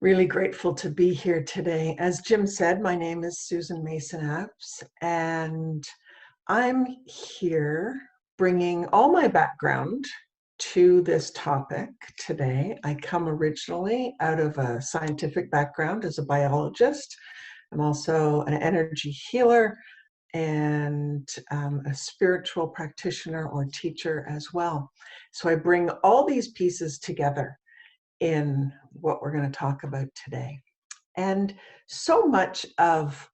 Really grateful to be here today. As Jim said, my name is Susan Mason Apps, and I'm here bringing all my background to this topic today. I come originally out of a scientific background as a biologist. I'm also an energy healer and a spiritual practitioner or teacher as well. So I bring all these pieces together in what we're going to talk about today. And so much of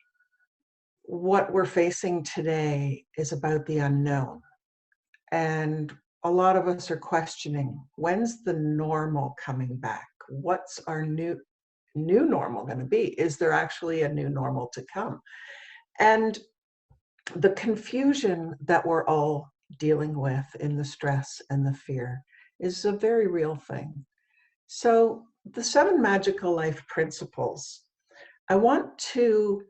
what we're facing today is about the unknown. And a lot of us are questioning, when's the normal coming back? What's our new normal going to be? Is there actually a new normal to come? And the confusion that we're all dealing with in the stress and the fear is a very real thing. So the 7 magical life principles, I want to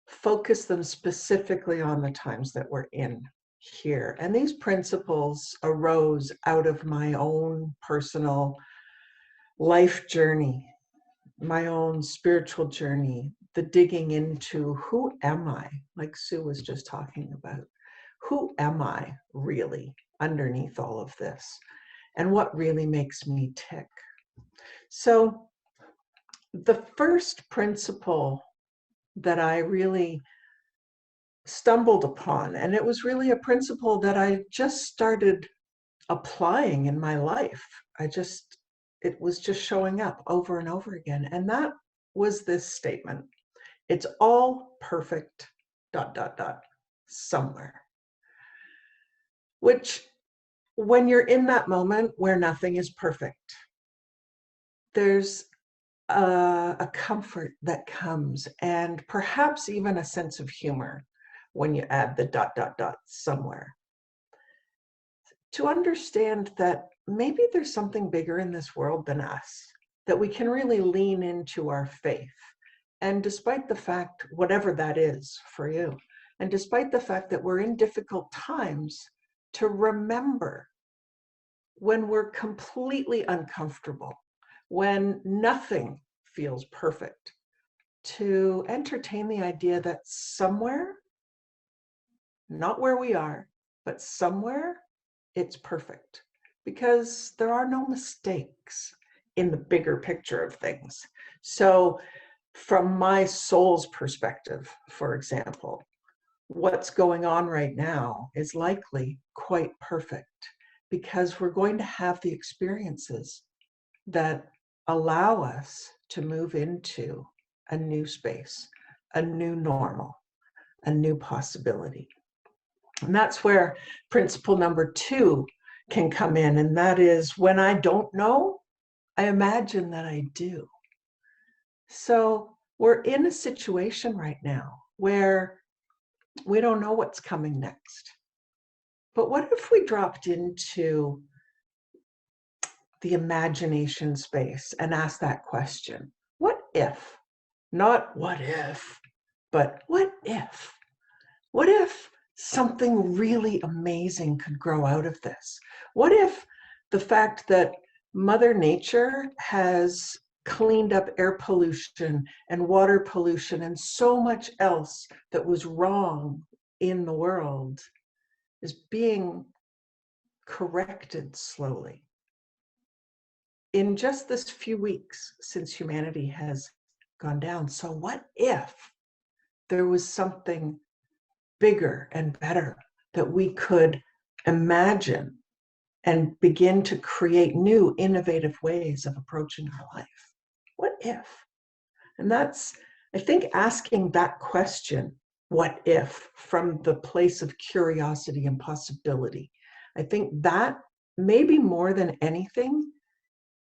focus them specifically on the times that we're in here. And these principles arose out of my own personal life journey, my own spiritual journey, the digging into who am I, like Sue was just talking about. Who am I really underneath all of this? And what really makes me tick? So the first principle that I really stumbled upon, and it was really a principle that I just started applying in my life. It was just showing up over and over again. And that was this statement: it's all perfect, ... somewhere. Which, when you're in that moment where nothing is perfect, there's a comfort that comes, and perhaps even a sense of humor when you add the ... somewhere. To understand that maybe there's something bigger in this world than us, that we can really lean into our faith. And despite the fact, whatever that is for you, and despite the fact that we're in difficult times, to remember when we're completely uncomfortable, when nothing feels perfect, to entertain the idea that somewhere, not where we are, but somewhere, it's perfect. Because there are no mistakes in the bigger picture of things. So from my soul's perspective, for example, what's going on right now is likely quite perfect, because we're going to have the experiences that allow us to move into a new space, a new normal, a new possibility. And that's where principle number 2 can come in. And that is, when I don't know, I imagine that I do. So we're in a situation right now where we don't know what's coming next. But what if we dropped into the imagination space and asked that question? What if? Not what if, but what if? What if something really amazing could grow out of this? What if the fact that Mother Nature has cleaned up air pollution and water pollution and so much else that was wrong in the world is being corrected slowly? In just this few weeks since humanity has gone down. So what if there was something bigger and better that we could imagine and begin to create new, innovative ways of approaching our life? What if? And that's, I think, asking that question, what if, from the place of curiosity and possibility. I think that maybe more than anything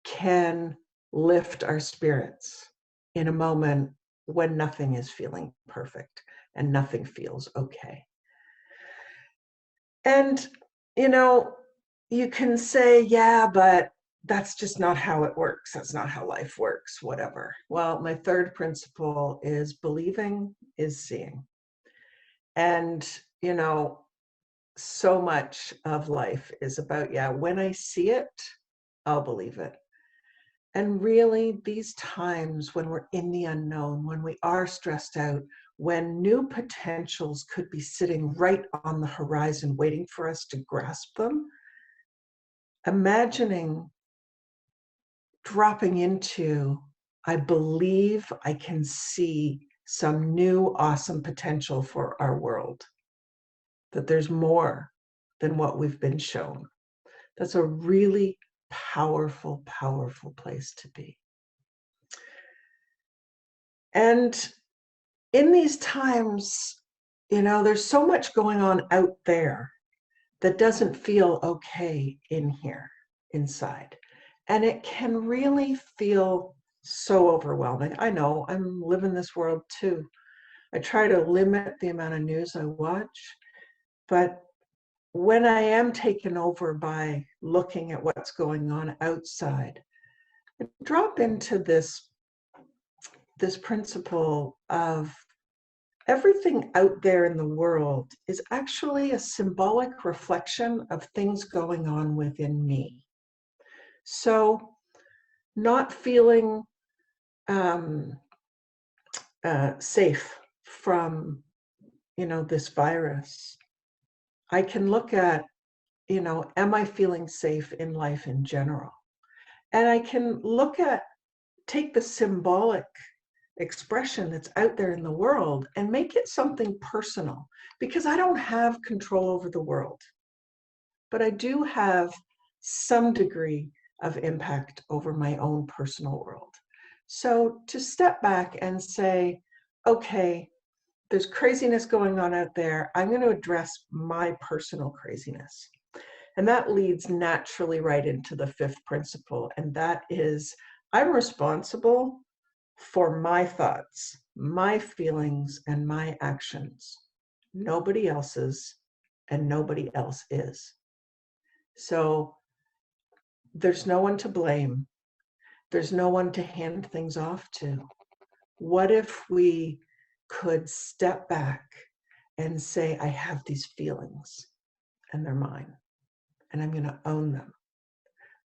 can lift our spirits in a moment when nothing is feeling perfect and nothing feels okay. And, you can say, yeah, but that's just not how it works. That's not how life works, whatever. Well, my third principle is believing is seeing. And, so much of life is about, when I see it, I'll believe it. And really, these times when we're in the unknown, when we are stressed out, when new potentials could be sitting right on the horizon waiting for us to grasp them, imagining dropping into, I believe I can see some new awesome potential for our world, that there's more than what we've been shown. That's a really powerful, powerful place to be. And in these times, there's so much going on out there that doesn't feel okay in here, inside. And it can really feel so overwhelming. I know, I'm living this world too. I try to limit the amount of news I watch, but when I am taken over by looking at what's going on outside, I drop into this principle of everything out there in the world is actually a symbolic reflection of things going on within me. So not feeling safe from, this virus, I can look at, am I feeling safe in life in general? And I can take the symbolic expression that's out there in the world and make it something personal, because I don't have control over the world, but I do have some degree of impact over my own personal world. So to step back and say, okay, there's craziness going on out there. I'm going to address my personal craziness. And that leads naturally right into the fifth principle. And that is, I'm responsible for my thoughts, my feelings, and my actions. Nobody else's, and nobody else is. So there's no one to blame. There's no one to hand things off to. What if we could step back and say, I have these feelings and they're mine, and I'm going to own them.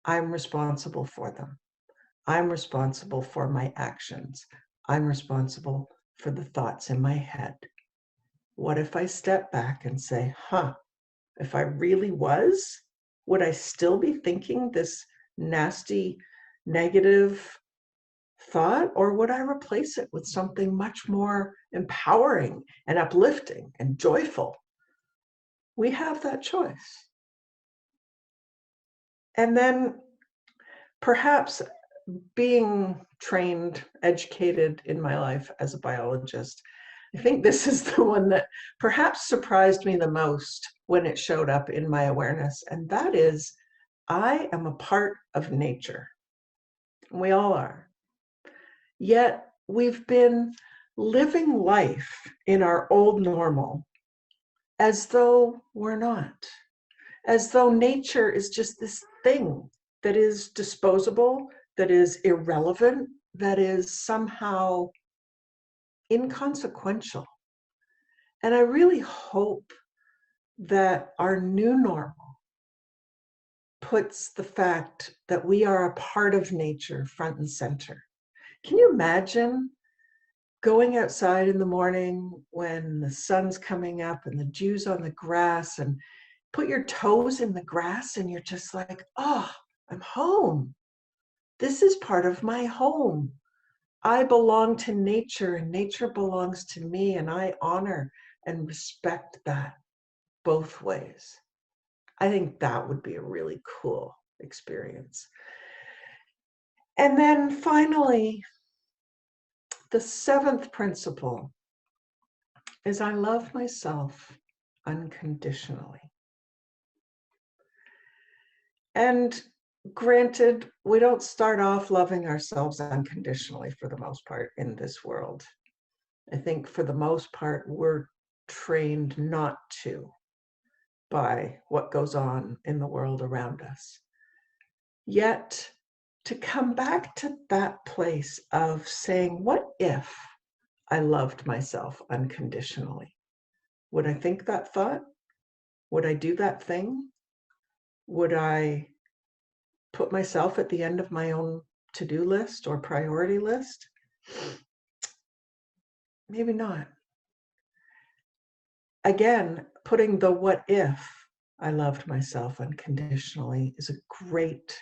I'm responsible for them. I'm responsible for my actions. I'm responsible for the thoughts in my head. What if I step back and say, if I really was, would I still be thinking this nasty, negative thought, or would I replace it with something much more empowering and uplifting and joyful? We have that choice. And then perhaps being trained, educated in my life as a biologist, I think this is the one that perhaps surprised me the most when it showed up in my awareness. And that is, I am a part of nature. We all are. Yet we've been living life in our old normal as though we're not, as though nature is just this thing that is disposable, that is irrelevant, that is somehow inconsequential. And I really hope that our new normal puts the fact that we are a part of nature front and center. Can you imagine going outside in the morning when the sun's coming up and the dew's on the grass, and put your toes in the grass and you're just like, oh, I'm home. This is part of my home. I belong to nature and nature belongs to me, and I honor and respect that both ways. I think that would be a really cool experience. And then finally, the seventh principle is I love myself unconditionally. And granted, we don't start off loving ourselves unconditionally for the most part in this world. I think for the most part, we're trained not to by what goes on in the world around us. Yet, to come back to that place of saying, what if I loved myself unconditionally? Would I think that thought? Would I do that thing? Would I put myself at the end of my own to-do list or priority list? Maybe not. Again, putting the what if I loved myself unconditionally is a great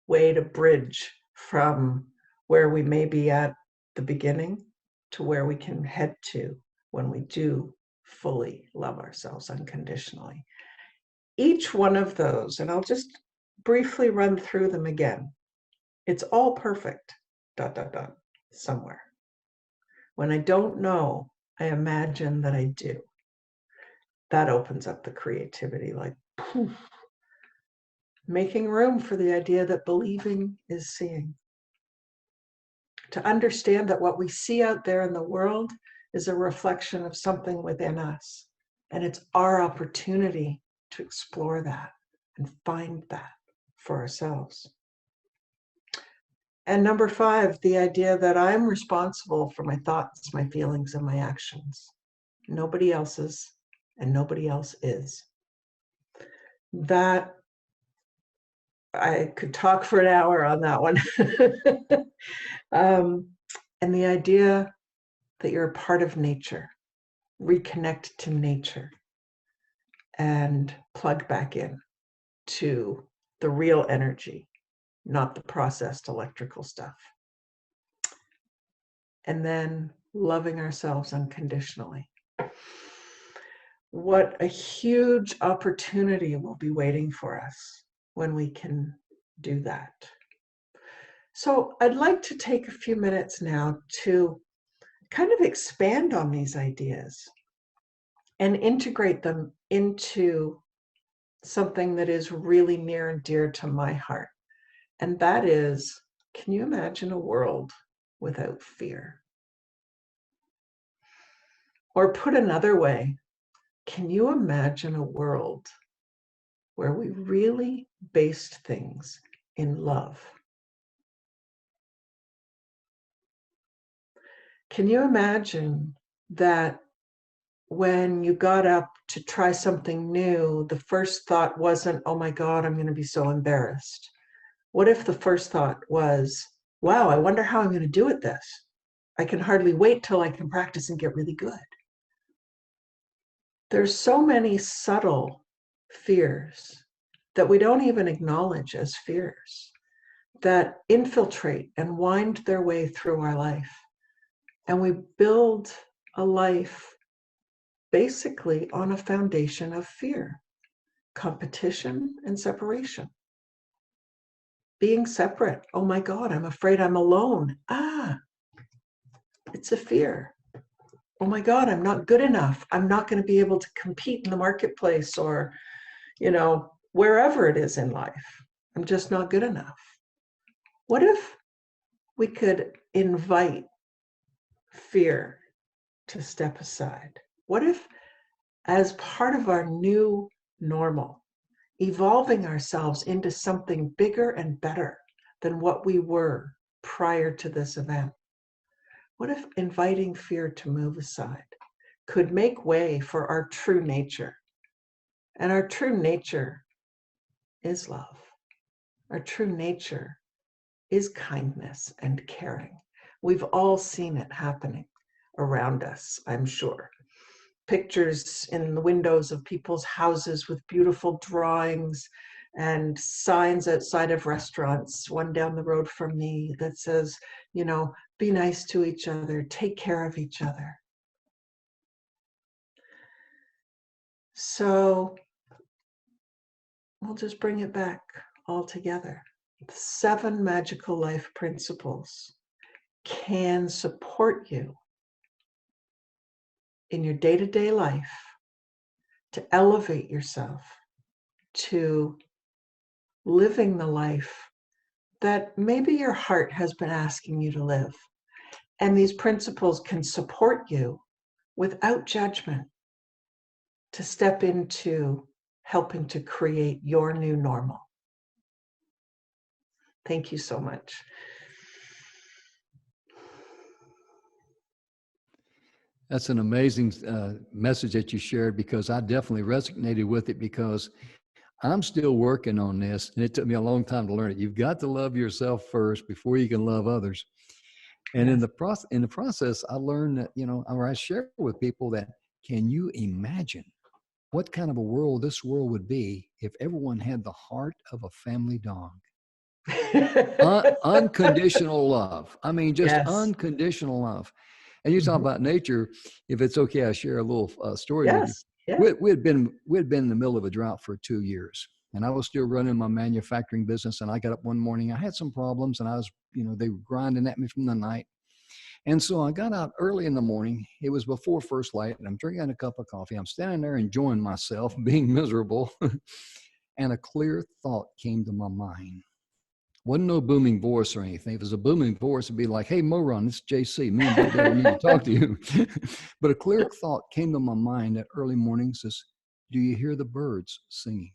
way to bridge from where we may be at the beginning to where we can head to when we do fully love ourselves unconditionally. Each one of those, and I'll just briefly run through them again. It's all perfect, ... somewhere. When I don't know, I imagine that I do. That opens up the creativity, like poof, making room for the idea that believing is seeing. To understand that what we see out there in the world is a reflection of something within us. And it's our opportunity to explore that and find that for ourselves. And number 5, the idea that I'm responsible for my thoughts, my feelings, and my actions. Nobody else's, and nobody else is. That, I could talk for an hour on that one. And the idea that you're a part of nature, reconnect to nature, and plug back in to the real energy, not the processed electrical stuff. And then loving ourselves unconditionally. What a huge opportunity will be waiting for us when we can do that. So I'd like to take a few minutes now to kind of expand on these ideas and integrate them into something that is really near and dear to my heart. And that is, can you imagine a world without fear? Or put another way, can you imagine a world where we really based things in love? Can you imagine that when you got up to try something new, the first thought wasn't, oh my God, I'm going to be so embarrassed? What if the first thought was, wow, I wonder how I'm going to do at this? I can hardly wait till I can practice and get really good. There's so many subtle fears that we don't even acknowledge as fears that infiltrate and wind their way through our life. And we build a life basically on a foundation of fear, competition, and separation. Being separate. Oh my God, I'm afraid I'm alone. It's a fear. Oh my God, I'm not good enough. I'm not going to be able to compete in the marketplace or, wherever it is in life. I'm just not good enough. What if we could invite fear to step aside? What if, as part of our new normal, evolving ourselves into something bigger and better than what we were prior to this event, what if inviting fear to move aside could make way for our true nature? And our true nature is love. Our true nature is kindness and caring. We've all seen it happening around us, I'm sure. Pictures in the windows of people's houses with beautiful drawings and signs outside of restaurants, one down the road from me that says, be nice to each other, take care of each other. So we'll just bring it back all together. The 7 magical life principles can support you in your day-to-day life to elevate yourself to living the life that maybe your heart has been asking you to live. And these principles can support you without judgment to step into helping to create your new normal. Thank you so much. That's an amazing message that you shared, because I definitely resonated with it, because I'm still working on this, and it took me a long time to learn it. You've got to love yourself first before you can love others. And Yes. in the process, I learned that, or I share with people that, can you imagine what kind of a world this world would be if everyone had the heart of a family dog? Unconditional love. I mean, just Yes. unconditional love. And you talk Mhm. about nature. If it's okay, I share a little story with you. Yes. Yeah. We had been in the middle of a drought for 2 years, and I was still running my manufacturing business. And I got up one morning. I had some problems, and I was, they were grinding at me from the night. And so I got out early in the morning. It was before first light, and I'm drinking a cup of coffee. I'm standing there enjoying myself, being miserable, and a clear thought came to my mind. Wasn't no booming voice or anything. If it was a booming voice, it'd be like, "Hey, Moron, it's JC. Me and Big Daddy need to talk to you." But a clear thought came to my mind that early morning. Says, "Do you hear the birds singing?"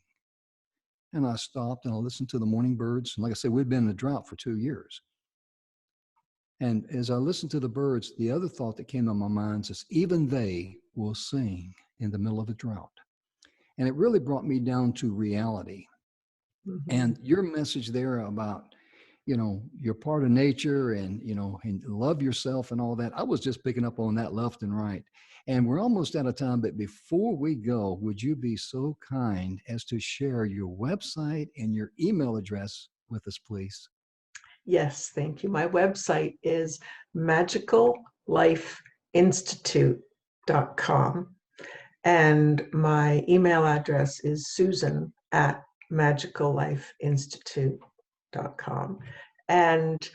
And I stopped and I listened to the morning birds. And like I said, we'd been in a drought for 2 years. And as I listened to the birds, the other thought that came to my mind is, even they will sing in the middle of a drought. And it really brought me down to reality. Mhm. And your message there about, you're part of nature, and, and love yourself and all that. I was just picking up on that left and right. And we're almost out of time. But before we go, would you be so kind as to share your website and your email address with us, please? Yes, thank you. My website is magicallifeinstitute.com. And my email address is susan@magicallifeinstitute.com. And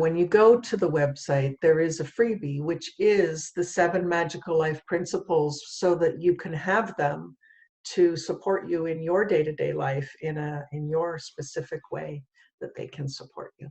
when you go to the website, there is a freebie, which is the 7 magical life principles, so that you can have them to support you in your day-to-day life in your specific way that they can support you.